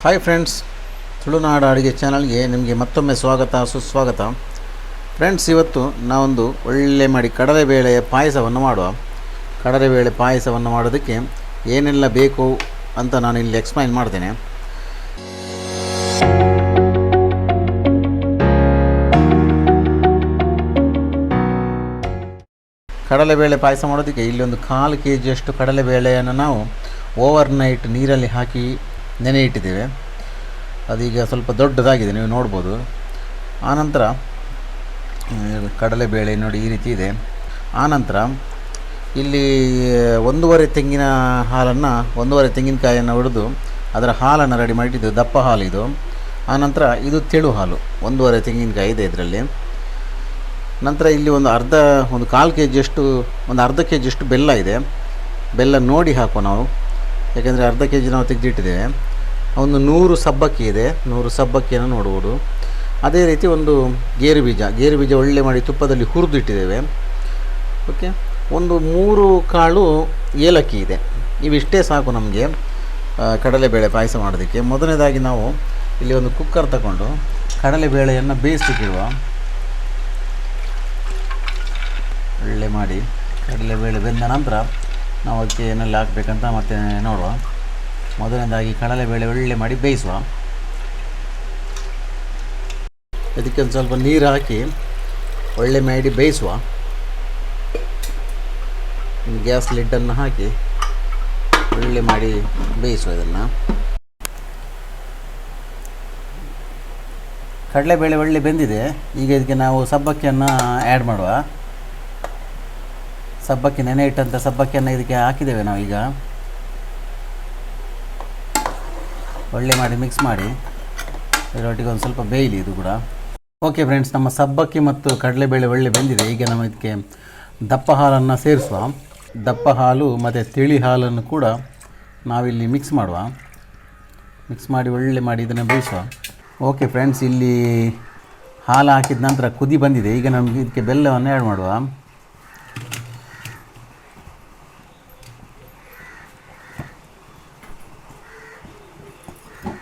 Hi friends, Tulunadu ಅಡುಗೆ ಚಾನಲ್ಗೆ ನಿಮಗೆ ಮತ್ತೊಮ್ಮೆ ಸ್ವಾಗತ ಸುಸ್ವಾಗತ. ಫ್ರೆಂಡ್ಸ್, ಇವತ್ತು ನಾವೊಂದು ಒಳ್ಳೆ ಮಾಡಿ ಕಡಲೆಬೇಳೆಯ ಪಾಯಸವನ್ನು ಮಾಡುವ. ಕಡಲೆಬೇಳೆ ಪಾಯಸವನ್ನು ಮಾಡೋದಕ್ಕೆ ಏನೆಲ್ಲ ಬೇಕು ಅಂತ ನಾನು ಇಲ್ಲಿ ಎಕ್ಸ್ಪ್ಲೈನ್ ಮಾಡ್ತೇನೆ. ಕಡಲೆಬೇಳೆ ಪಾಯಸ ಮಾಡೋದಕ್ಕೆ ಇಲ್ಲಿ ಒಂದು 1/4 kg ಕಡಲೆಬೇಳೆಯನ್ನು ನಾವು ಓವರ್ನೈಟ್ ನೀರಲ್ಲಿ ಹಾಕಿ ನೆನೆ ಇಟ್ಟಿದ್ದೇವೆ. ಅದೀಗ ಸ್ವಲ್ಪ ದೊಡ್ಡದಾಗಿದೆ, ನೀವು ನೋಡ್ಬೋದು. ಆನಂತರ ಕಡಲೆಬೇಳೆ ನೋಡಿ ಈ ರೀತಿ ಇದೆ. ಆನಂತರ ಇಲ್ಲಿ 1.5 ತೆಂಗಿನ ಹಾಲನ್ನು 1.5 ತೆಂಗಿನಕಾಯಿಯನ್ನು ಹೊಡೆದು ಅದರ ಹಾಲನ್ನು ರೆಡಿ ಮಾಡಿಟ್ಟಿದ್ದು, ದಪ್ಪ ಹಾಲು ಇದು. ಆನಂತರ ಇದು ತೆಳು ಹಾಲು, 1.5 ತೆಂಗಿನಕಾಯಿ ಇದೆ ಇದರಲ್ಲಿ. ನಂತರ ಇಲ್ಲಿ ಒಂದು 1/4 kg ಒಂದು ಅರ್ಧ kg ಬೆಲ್ಲ ಇದೆ. ಬೆಲ್ಲ ನೋಡಿ ಹಾಕುವ ನಾವು, ಯಾಕೆಂದರೆ ಅರ್ಧ kg ನಾವು ತೆಗೆದಿಟ್ಟಿದ್ದೇವೆ. ಒಂದು 100 ಸಬ್ಬಕ್ಕಿ ಇದೆ, 100 ಸಬ್ಬಕ್ಕಿಯನ್ನು ನೋಡ್ಬೋದು. ಅದೇ ರೀತಿ ಒಂದು ಗೇರು ಬೀಜ ಒಳ್ಳೆ ಮಾಡಿ ತುಪ್ಪದಲ್ಲಿ ಹುರಿದು ಇಟ್ಟಿದ್ದೇವೆ. ಓಕೆ, ಒಂದು 3 ಕಾಳು ಏಲಕ್ಕಿ ಇದೆ. ಇವಿಷ್ಟೇ ಸಾಕು ನಮಗೆ ಕಡಲೆಬೇಳೆ ಪಾಯಸ ಮಾಡೋದಕ್ಕೆ. ಮೊದಲನೇದಾಗಿ ನಾವು ಇಲ್ಲಿ ಒಂದು ಕುಕ್ಕರ್ ತಗೊಂಡು ಕಡಲೆಬೇಳೆಯನ್ನು ಬೇಯಿಸ್ಲಿಕ್ಕಿಡುವ. ಒಳ್ಳೆ ಮಾಡಿ ಕಡಲೆಬೇಳೆ ಬೆಂದ ನಂತರ ನಾವು ಅದಕ್ಕೆ ಏನೆಲ್ಲ ಹಾಕಬೇಕಂತ ಮತ್ತೆ ನೋಡುವ. ಮೊದಲನೇದಾಗಿ ಕಡಲೆಬೇಳೆ ಒಳ್ಳೆ ಮಾಡಿ ಬೇಯಿಸುವ. ಅದಕ್ಕೆ ಒಂದು ಸ್ವಲ್ಪ ನೀರು ಹಾಕಿ ಒಳ್ಳೆ ಮಾಡಿ ಬೇಯಿಸುವ. ಗ್ಯಾಸ್ ಲಿಡ್ಡನ್ನು ಹಾಕಿ ಒಳ್ಳೆ ಮಾಡಿ ಬೇಯಿಸುವ. ಇದನ್ನು ಕಡಲೆಬೇಳೆ ಒಳ್ಳೆ ಬೆಂದಿದೆ. ಈಗ ಇದಕ್ಕೆ ನಾವು ಸಬ್ಬಕ್ಕಿಯನ್ನು ಆ್ಯಡ್ ಮಾಡುವ. ಸಬ್ಬಕ್ಕಿ ನೆನೆ ಇಟ್ಟಂಥ ಸಬ್ಬಕ್ಕಿಯನ್ನು ಇದಕ್ಕೆ ಹಾಕಿದ್ದೇವೆ ನಾವೀಗ. ಒಳ್ಳೆ ಮಾಡಿ ಮಿಕ್ಸ್ ಮಾಡಿ ಇದರೊಟ್ಟಿಗೆ ಒಂದು ಸ್ವಲ್ಪ ಬೇಯಲಿ ಇದು ಕೂಡ. ಓಕೆ ಫ್ರೆಂಡ್ಸ್, ನಮ್ಮ ಸಬ್ಬಕ್ಕಿ ಮತ್ತು ಕಡಲೆಬೇಳೆ ಒಳ್ಳೆ ಬೆಂದಿದೆ. ಈಗ ನಾವು ಇದಕ್ಕೆ ದಪ್ಪ ಹಾಲನ್ನು ಸೇರಿಸುವ. ದಪ್ಪ ಹಾಲು ಮತ್ತು ತಿಳಿ ಹಾಲನ್ನು ಕೂಡ ನಾವಿಲ್ಲಿ ಮಿಕ್ಸ್ ಮಾಡುವ. ಮಿಕ್ಸ್ ಮಾಡಿ ಒಳ್ಳೆ ಮಾಡಿ ಇದನ್ನು ಬೇಯಿಸುವ. ಓಕೆ ಫ್ರೆಂಡ್ಸ್, ಇಲ್ಲಿ ಹಾಲು ಹಾಕಿದ ನಂತರ ಕುದಿ ಬಂದಿದೆ. ಈಗ ನಮಗೆ ಇದಕ್ಕೆ ಬೆಲ್ಲವನ್ನು ಆ್ಯಡ್ ಮಾಡುವ.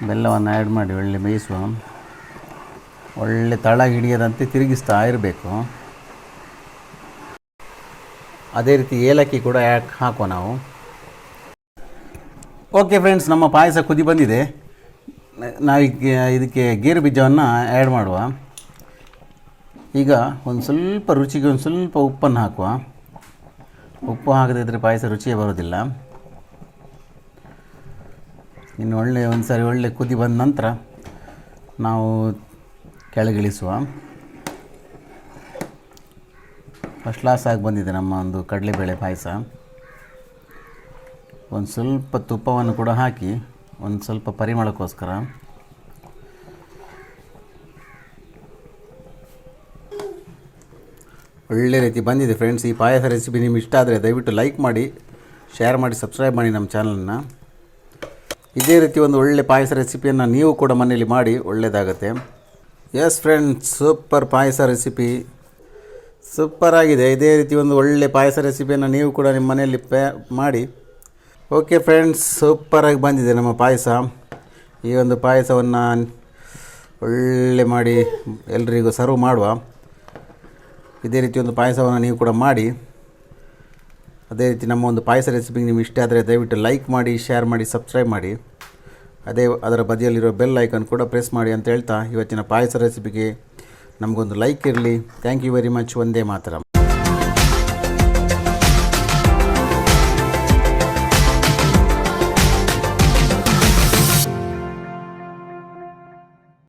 ಬೆಲ್ಲವನ್ನು ಆ್ಯಡ್ ಮಾಡಿ ಒಳ್ಳೆ ಬೇಯಿಸುವ. ಒಳ್ಳೆ ತಳ ಹಿಡಿಯದಂತೆ ತಿರುಗಿಸ್ತಾ ಇರಬೇಕು. ಅದೇ ರೀತಿ ಏಲಕ್ಕಿ ಕೂಡ ಹಾಕುವ ನಾವು. ಓಕೆ ಫ್ರೆಂಡ್ಸ್, ನಮ್ಮ ಪಾಯಸ ಕುದಿ ಬಂದಿದೆ. ಇದಕ್ಕೆ ಗೇರು ಬೀಜವನ್ನು ಆ್ಯಡ್ ಮಾಡುವ. ಈಗ ಒಂದು ಸ್ವಲ್ಪ ರುಚಿಗೆ ಒಂದು ಸ್ವಲ್ಪ ಉಪ್ಪನ್ನು ಹಾಕುವ. ಉಪ್ಪು ಹಾಕದಿದ್ದರೆ ಪಾಯಸ ರುಚಿಯೇ ಬರೋದಿಲ್ಲ. ಇನ್ನು ಒಂದು ಸಾರಿ ಒಳ್ಳೆ ಕುದಿ ಬಂದ ನಂತರ ನಾವು ಕೆಳಗಿಳಿಸುವ. ಫಸ್ಟ್ ಕ್ಲಾಸ್ ಆಗಿ ಬಂದಿದೆ ನಮ್ಮ ಒಂದು ಕಡಲೆಬೇಳೆ ಪಾಯಸ. ಒಂದು ಸ್ವಲ್ಪ ತುಪ್ಪವನ್ನು ಕೂಡ ಹಾಕಿ ಒಂದು ಸ್ವಲ್ಪ ಪರಿಮಳಕ್ಕೋಸ್ಕರ. ಒಳ್ಳೆ ರೀತಿ ಬಂದಿದೆ ಫ್ರೆಂಡ್ಸ್. ಈ ಪಾಯಸ ರೆಸಿಪಿ ನಿಮ್ಗೆ ಇಷ್ಟ ಆದರೆ ದಯವಿಟ್ಟು ಲೈಕ್ ಮಾಡಿ, ಶೇರ್ ಮಾಡಿ, ಸಬ್ಸ್ಕ್ರೈಬ್ ಮಾಡಿ ನಮ್ಮ ಚಾನಲನ್ನು. ಇದೇ ರೀತಿ ಒಂದು ಒಳ್ಳೆ ಪಾಯಸ ರೆಸಿಪಿಯನ್ನು ನೀವು ಕೂಡ ಮನೆಯಲ್ಲಿ ಮಾಡಿ, ಒಳ್ಳೆಯದಾಗತ್ತೆ. ಎಸ್ ಫ್ರೆಂಡ್ಸ್, ಸೂಪರ್ ಪಾಯಸ ರೆಸಿಪಿ ಸೂಪರ್ ಆಗಿದೆ. ಇದೇ ರೀತಿ ಒಂದು ಒಳ್ಳೆ ಪಾಯಸ ರೆಸಿಪಿಯನ್ನು ನೀವು ಕೂಡ ನಿಮ್ಮ ಮನೆಯಲ್ಲಿ ಮಾಡಿ. ಓಕೆ ಫ್ರೆಂಡ್ಸ್, ಸೂಪರಾಗಿ ಬಂದಿದೆ ನಮ್ಮ ಪಾಯಸ. ಈ ಒಂದು ಪಾಯಸವನ್ನು ಒಳ್ಳೆ ಮಾಡಿ ಎಲ್ರಿಗೂ ಸರ್ವ್ ಮಾಡುವ. ಇದೇ ರೀತಿ ಒಂದು ಪಾಯಸವನ್ನು ನೀವು ಕೂಡ ಮಾಡಿ. ಅದೇ ರೀತಿ ನಮ್ಮ ಒಂದು ಪಾಯಸ ರೆಸಿಪಿಗೆ ನಿಮ್ಗೆ ಇಷ್ಟ ಆದರೆ ದಯವಿಟ್ಟು ಲೈಕ್ ಮಾಡಿ, ಶೇರ್ ಮಾಡಿ, ಸಬ್ಸ್ಕ್ರೈಬ್ ಮಾಡಿ. ಅದರ ಬದಿಯಲ್ಲಿರೋ ಬೆಲ್ ಐಕಾನ್ ಕೂಡ ಪ್ರೆಸ್ ಮಾಡಿ ಅಂತ ಹೇಳ್ತಾ ಇವತ್ತಿನ ಪಾಯಸ ರೆಸಿಪಿಗೆ ನಮಗೊಂದು ಲೈಕ್ ಇರಲಿ. Thank you very much. ವಂದೇ ಮಾತರಂ.